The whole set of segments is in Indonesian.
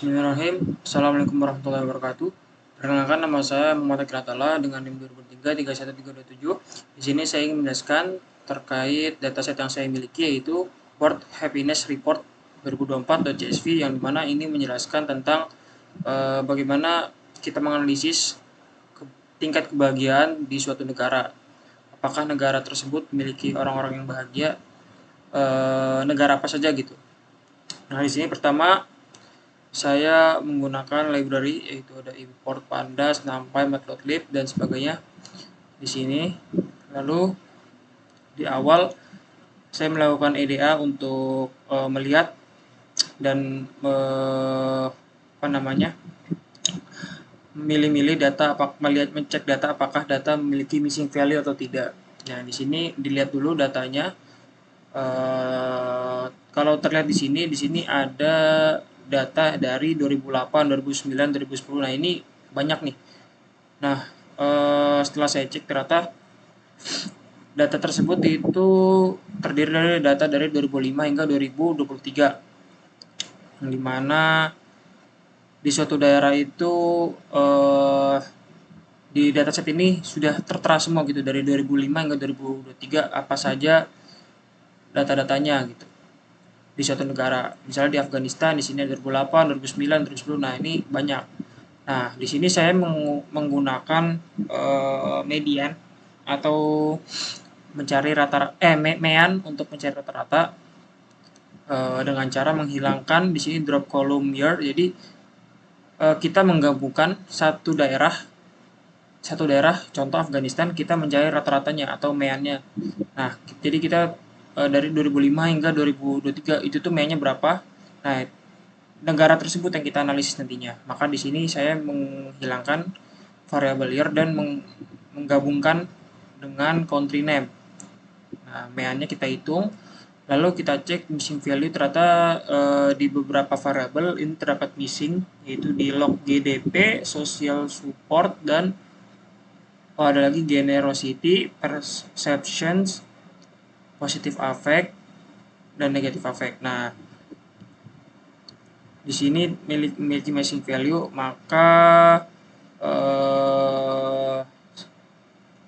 Bismillahirrahmanirrahim. Assalamualaikum warahmatullahi wabarakatuh. Perkenalkan, nama saya Muhammad Akratala dengan NIM 2003-31317. Di sini saya ingin menjelaskan terkait dataset yang saya miliki, yaitu World Happiness Report 2024.csv, yang dimana ini menjelaskan tentang bagaimana kita menganalisis tingkat kebahagiaan di suatu negara. Apakah negara tersebut memiliki orang-orang yang bahagia, negara apa saja gitu. Nah, di sini pertama saya menggunakan library, yaitu ada import, pandas, numpy, matplotlib dan sebagainya di sini. Lalu di awal saya melakukan EDA untuk melihat dan memilih-milih data, mengecek data apakah data memiliki missing value atau tidak. Nah, di sini dilihat dulu datanya. Kalau terlihat di sini ada data dari 2008, 2009, 2010. Nah, ini banyak nih. Nah, setelah saya cek ternyata data tersebut itu terdiri dari data dari 2005 hingga 2023. Yang dimana di suatu daerah itu di dataset ini sudah tertera semua gitu, dari 2005 hingga 2023 apa saja data-datanya gitu di suatu negara. Misalnya di Afghanistan, di sini 2008, 2009, 2010. Nah, ini banyak. Nah, di sini saya menggunakan median atau mencari mean untuk mencari rata-rata dengan cara menghilangkan di sini drop column year. Jadi kita menggabungkan satu daerah, contoh Afghanistan, kita mencari rata-ratanya atau meannya. Nah, jadi kita dari 2005 hingga 2023 itu tuh meannya berapa. Nah, negara tersebut yang kita analisis nantinya. Maka di sini saya menghilangkan variabel year dan menggabungkan dengan country name. Nah, meannya kita hitung, lalu kita cek missing value. Ternyata di beberapa variabel ini terdapat missing, yaitu di log GDP, social support, dan ada lagi generosity, perceptions, positive affect, dan negative affect. Nah, di sini memiliki missing value, maka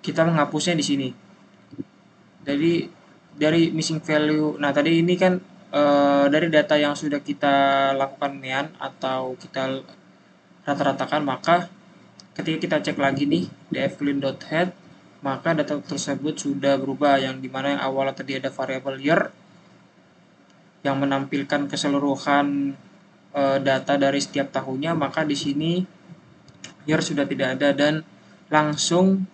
kita menghapusnya di sini. Jadi dari missing value, nah tadi ini kan dari data yang sudah kita lakukan mean atau kita rata-ratakan, maka ketika kita cek lagi nih dfclean.head, maka data tersebut sudah berubah, yang dimana yang awalnya tadi ada variabel year yang menampilkan keseluruhan data dari setiap tahunnya, maka di sini year sudah tidak ada dan langsung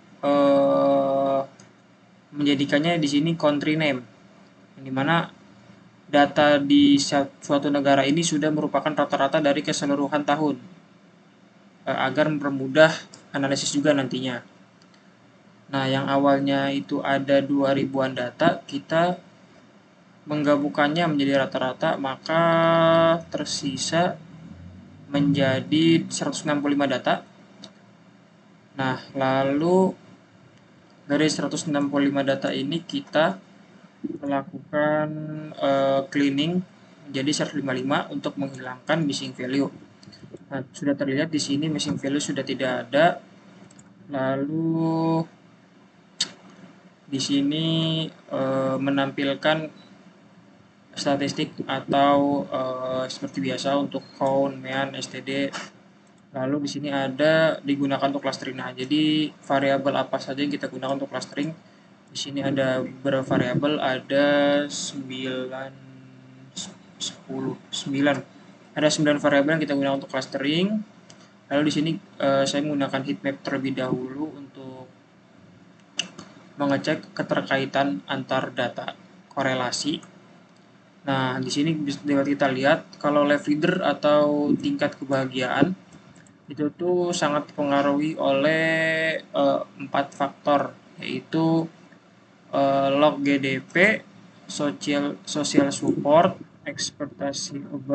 menjadikannya di sini country name, yang dimana data di suatu negara ini sudah merupakan rata-rata dari keseluruhan tahun agar mempermudah analisis juga nantinya. Nah, yang awalnya itu ada 2000-an data, kita menggabungkannya menjadi rata-rata, maka tersisa menjadi 165 data. Nah, lalu dari 165 data ini kita melakukan cleaning menjadi 155 untuk menghilangkan missing value. Nah, sudah terlihat di sini missing value sudah tidak ada. Lalu di sini menampilkan statistik atau seperti biasa untuk count, mean, std. Lalu di sini ada digunakan untuk clustering. Nah, jadi variabel apa saja yang kita gunakan untuk clustering? Di sini ada beberapa variabel, ada 9 ada 9 variabel yang kita gunakan untuk clustering. Lalu di sini saya menggunakan heatmap terlebih dahulu untuk mengecek keterkaitan antar data, korelasi. Nah, di sini dapat kita lihat kalau life leader atau tingkat kebahagiaan itu tuh sangat dipengaruhi oleh 4 faktor, yaitu log GDP, social support, expectancy of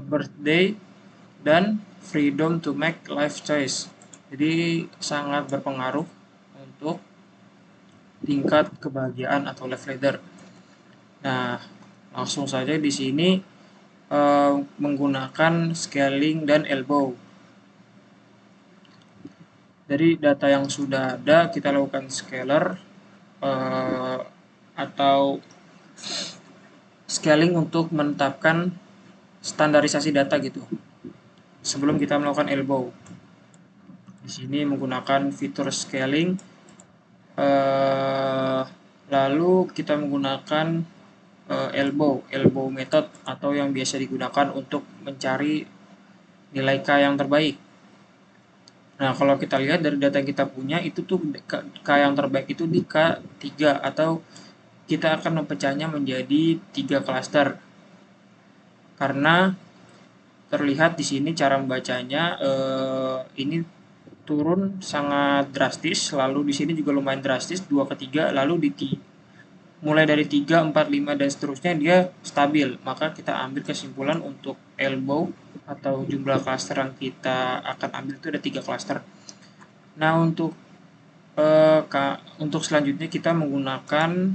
birthday, dan freedom to make life choice. Jadi sangat berpengaruh untuk tingkat kebahagiaan atau life leader. Nah, langsung saja di sini menggunakan scaling dan elbow. Dari data yang sudah ada, kita lakukan scalar atau scaling untuk menetapkan standarisasi data gitu. Sebelum kita melakukan elbow. Di sini menggunakan fitur scaling. Lalu kita menggunakan elbow method atau yang biasa digunakan untuk mencari nilai K yang terbaik. Nah, kalau kita lihat dari data yang kita punya, itu tuh K yang terbaik itu di K3 atau kita akan mempecahnya menjadi 3 klaster. Karena terlihat di sini cara membacanya ini turun sangat drastis, lalu di sini juga lumayan drastis 2 ke 3, lalu mulai dari 3, 4, 5 dan seterusnya dia stabil. Maka kita ambil kesimpulan untuk elbow atau jumlah klaster yang kita akan ambil itu ada 3 klaster. Nah, untuk selanjutnya kita menggunakan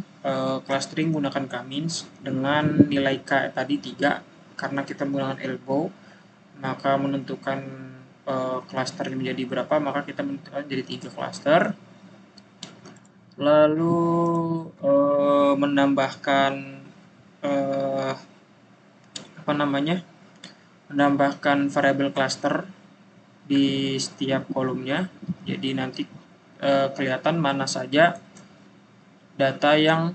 clustering menggunakan K-means dengan nilai K tadi 3 karena kita menggunakan elbow, maka menentukan cluster menjadi berapa, maka kita menentukan jadi 3 cluster. Lalu menambahkan menambahkan variabel cluster di setiap kolomnya. Jadi nanti kelihatan mana saja data yang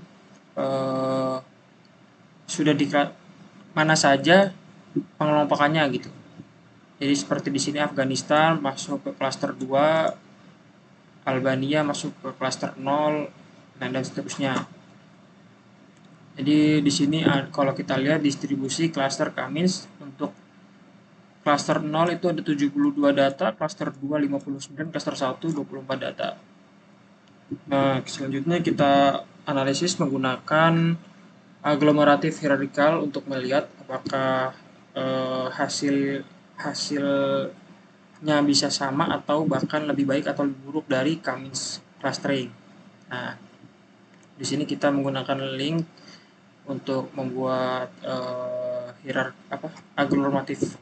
mana saja pengelompokannya gitu. Jadi seperti di sini Afghanistan masuk ke klaster 2, Albania masuk ke klaster 0, dan seterusnya. Jadi di sini kalau kita lihat distribusi klaster K-means untuk klaster 0 itu ada 72 data, klaster 2 59, klaster 1 24 data. Nah, selanjutnya kita analisis menggunakan aglomeratif hierarchical untuk melihat apakah hasilnya bisa sama atau bahkan lebih baik atau lebih buruk dari K-means clustering. Nah, di sini kita menggunakan link untuk membuat aglomeratif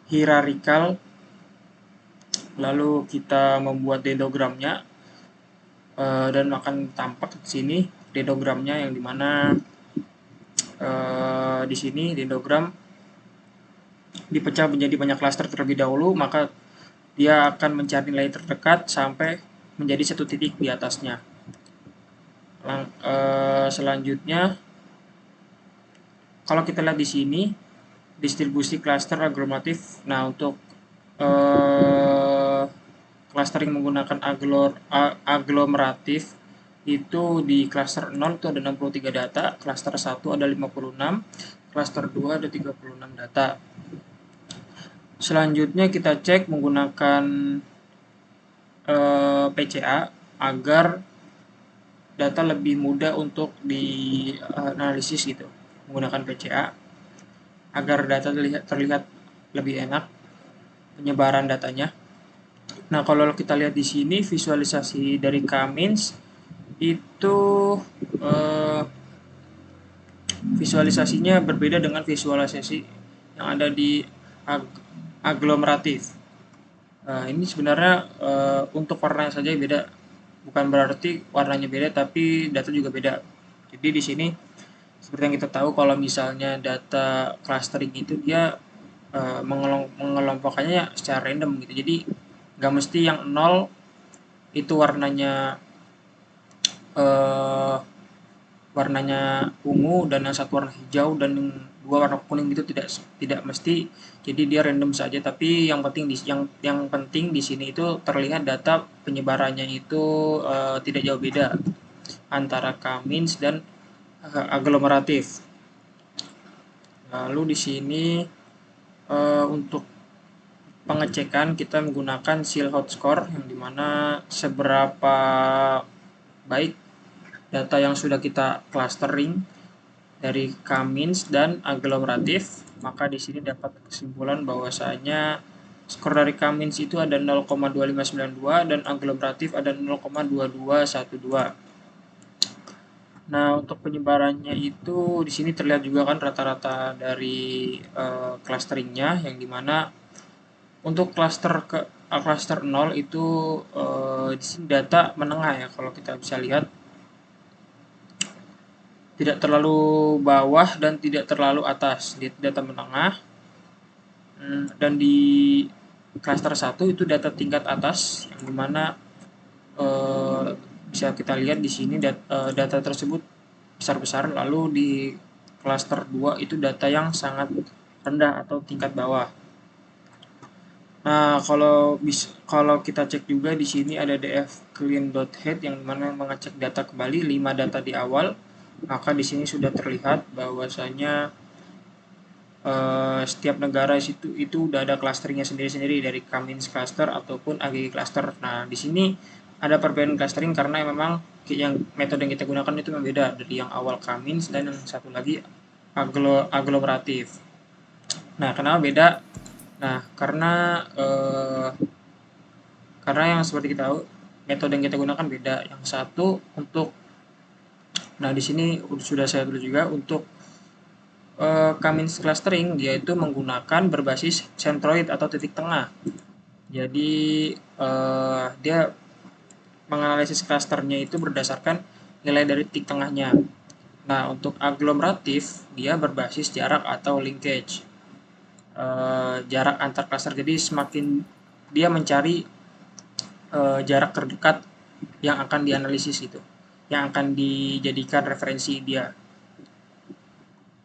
hierarchical. Lalu kita membuat dendogramnya dan akan tampak di sini dendogramnya, yang dimana di sini dendogram dipecah menjadi banyak klaster terlebih dahulu, maka dia akan mencari nilai terdekat sampai menjadi satu titik di atasnya. Selanjutnya, kalau kita lihat di sini distribusi klaster aglomeratif. Nah, untuk clustering menggunakan aglomeratif itu di cluster 0 itu ada 63 data, cluster 1 ada 56, cluster 2 ada 36 data. Selanjutnya kita cek menggunakan PCA agar data lebih mudah untuk dianalisis gitu. Menggunakan PCA agar data terlihat lebih enak penyebaran datanya. Nah, kalau kita lihat di sini visualisasi dari K-means itu visualisasinya berbeda dengan visualisasi yang ada di aglomeratif. Ini sebenarnya untuk warnanya saja beda, bukan berarti warnanya beda tapi data juga beda. Jadi di sini seperti yang kita tahu, kalau misalnya data clustering itu dia mengelompokkannya secara random gitu. Jadi nggak mesti yang 0 itu warnanya ungu dan yang satu warna hijau dan yang dua warna kuning itu tidak mesti. Jadi dia random saja, tapi yang penting di sini itu terlihat data penyebarannya itu tidak jauh beda antara K-means dan aglomeratif. Lalu di sini untuk pengecekan kita menggunakan Silhouette score, yang dimana seberapa baik data yang sudah kita clustering dari K-means dan aglomeratif, maka di sini dapat kesimpulan bahwasanya skor dari K-means itu ada 0,2592 dan aglomeratif ada 0,2212. Nah, untuk penyebarannya itu di sini terlihat juga kan rata-rata dari clusteringnya, yang dimana untuk cluster 0 itu di sini data menengah ya, kalau kita bisa lihat tidak terlalu bawah dan tidak terlalu atas, di data menengah. Dan di cluster 1 itu data tingkat atas, yang dimana bisa kita lihat di sini data tersebut besar-besar, lalu di cluster 2 itu data yang sangat rendah atau tingkat bawah. Nah, kalau kita cek juga di sini ada df clean.head yang mana mengecek data kembali 5 data di awal, maka di sini sudah terlihat bahwasanya setiap negara itu udah ada clusteringnya sendiri-sendiri, dari Kamins cluster ataupun AGG cluster. Nah, di sini ada perbedaan clustering karena memang yang metode yang kita gunakan itu berbeda dari yang awal Kamins dan yang satu lagi aglomeratif. Nah, kenapa beda? Nah, karena yang seperti kita tahu metode yang kita gunakan beda. Yang satu nah di sini sudah saya tulis juga untuk Kamins clustering, dia itu menggunakan berbasis centroid atau titik tengah. Jadi dia menganalisis clusternya itu berdasarkan nilai dari titik tengahnya. Nah, untuk aglomeratif dia berbasis jarak atau linkage, jarak antar cluster. Jadi semakin dia mencari jarak terdekat yang akan dianalisis itu, yang akan dijadikan referensi dia.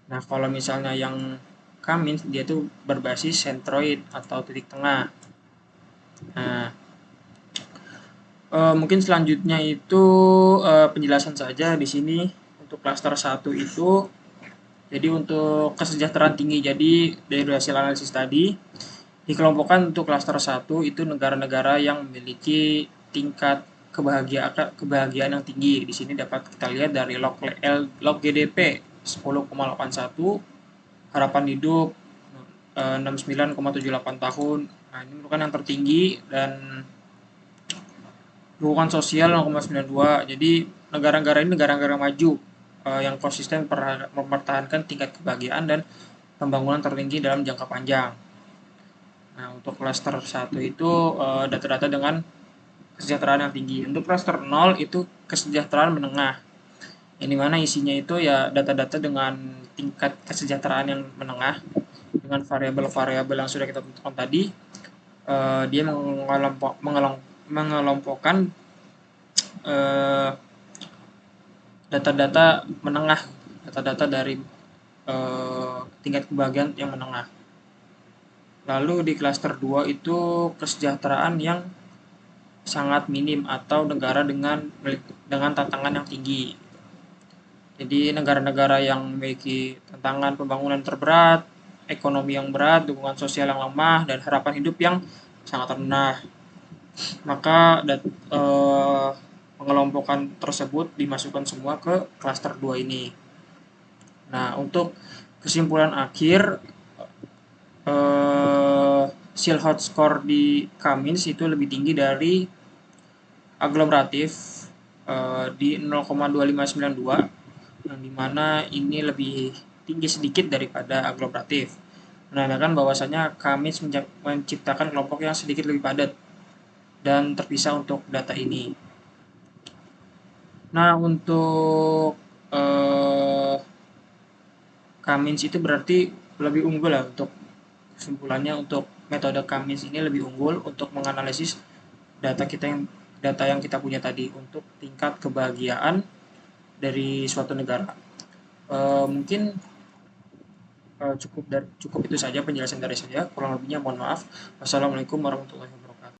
Nah, kalau misalnya yang Kamins dia tuh berbasis centroid atau titik tengah. Nah, mungkin selanjutnya itu penjelasan saja di sini untuk klaster 1 itu. Jadi untuk kesejahteraan tinggi, jadi dari hasil analisis tadi dikelompokkan untuk klaster 1 itu negara-negara yang memiliki tingkat kebahagiaan yang tinggi. Di sini dapat kita lihat dari log GDP 10,81, harapan hidup 69,78 tahun. Nah, ini merupakan yang tertinggi, dan dukungan sosial 0,92. Jadi negara-negara ini negara-negara maju yang konsisten mempertahankan tingkat kebahagiaan dan pembangunan tertinggi dalam jangka panjang. Nah, untuk klaster 1 itu data-data dengan kesejahteraan yang tinggi. Untuk klaster 0 itu kesejahteraan menengah, yang dimana isinya itu ya data-data dengan tingkat kesejahteraan yang menengah dengan variabel-variabel yang sudah kita tentukan tadi. Dia mengelompokkan data-data menengah, data-data dari tingkat kebahagiaan yang menengah. Lalu di klaster 2 itu kesejahteraan yang sangat minim atau negara dengan tantangan yang tinggi. Jadi negara-negara yang memiliki tantangan pembangunan terberat, ekonomi yang berat, dukungan sosial yang lemah, dan harapan hidup yang sangat rendah. Maka pengelompokan tersebut dimasukkan semua ke klaster 2 ini. Nah, untuk kesimpulan akhir, Shillhot score di Kamins itu lebih tinggi dari aglomeratif di 0,2592, yang dimana ini lebih tinggi sedikit daripada aglomeratif, menandakan bahwasanya Kamins menciptakan kelompok yang sedikit lebih padat dan terpisah untuk data ini. Nah, untuk Kamins itu berarti lebih unggul lah. Untuk kesimpulannya, untuk metode Kamins ini lebih unggul untuk menganalisis data yang kita punya tadi untuk tingkat kebahagiaan dari suatu negara. Mungkin cukup itu saja penjelasan dari saya. Kurang lebihnya mohon maaf. Wassalamualaikum warahmatullahi wabarakatuh.